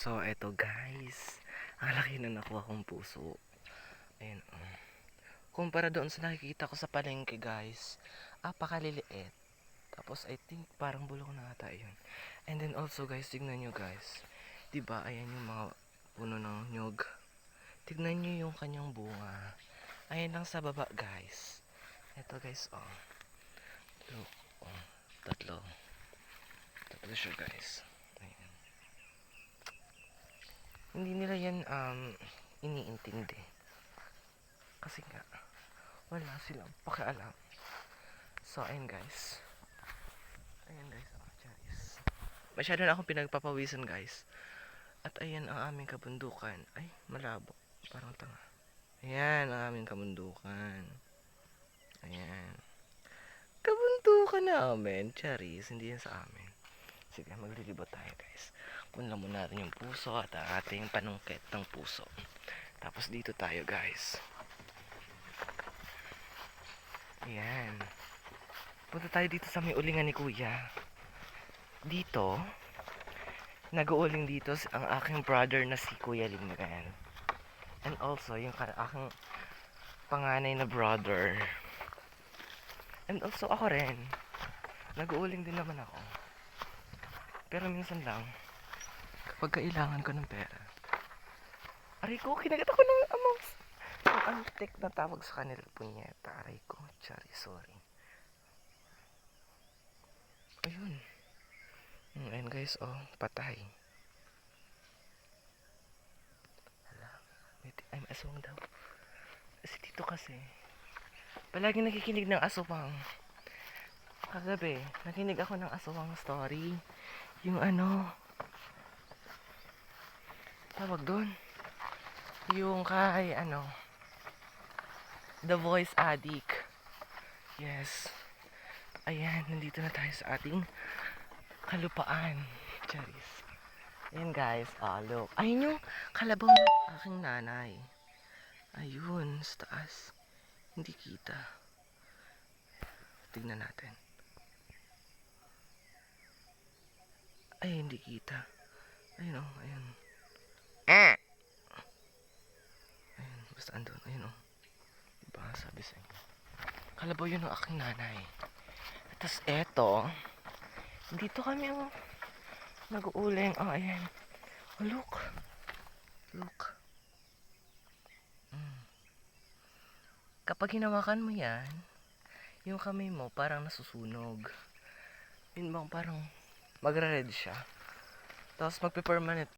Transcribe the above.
So, eto guys. Ang laki na nakuha kong puso. Ayan, oh. Kumpara doon sa nakikita ko sa palengke guys, apakaliliit. Tapos I think parang bulok na ata yun. And then also guys, tignan nyo guys. Diba, ayan yung mga puno ng nyog. Tignan nyo yung kanyang bunga. Ayan lang sa baba guys. Eto guys, oh. Look, oh. Tatlo. Tatlo siya guys. Ayan. Hindi nila yan iniintindi. Kasi nga, wala silang pakialam. So, ayun guys. Ayan guys, oh, charis. Masyado na akong pinagpapawisan guys. At ayan ang aming kabundukan. Ay, malabo. Parang tanga. Ayan ang aming kabundukan. Ayan. Kabundukan namin. Charis, hindi yan sa amin. Sige, maglilibot tayo guys. Punla muna natin yung puso at ang ating panungkit ng puso. Tapos dito tayo guys. Ayan. Punta tayo dito sa may ulingan ni kuya. Dito, nag-uuling dito ang aking brother na si Kuya Lingan. And also, yung aking panganay na brother. And also, ako rin. Nag-uuling din naman ako. Pero minsan lang, kapag kailangan ko ng pera. Aray ko, kinagat ako ng amounts. Ang antik na tawag sa kanila, punyeta. Aray ko, sorry. Ayun. Ayan guys, oh, patay. Hala, ay aswang daw. Kasi dito kasi, palagi nakikinig ng aswang. Kagabi, nakinig ako ng aswang story. Yung ano, tawag doon. Yung kay ano, The Voice Addict. Yes. Ayan, nandito na tayo sa ating kalupaan. Charis. Ayan guys, look. Ayun yung kalabaw ng aking nanay. Ayun, sa taas. Hindi kita. Tignan natin. Ay, hindi kita. Ayun oh, ayun. Ayun, basta andun. Ayun oh. Diba, sabi sa inyo. Kalabaw yun ng aking nanay. Tapos eto, dito kami ang nag-uuling. Oh, ayan. Oh, look. Kapag hinawakan mo yan, yung kamay mo parang nasusunog. Yun bang parang magre-red siya. Tapos magpe-permanent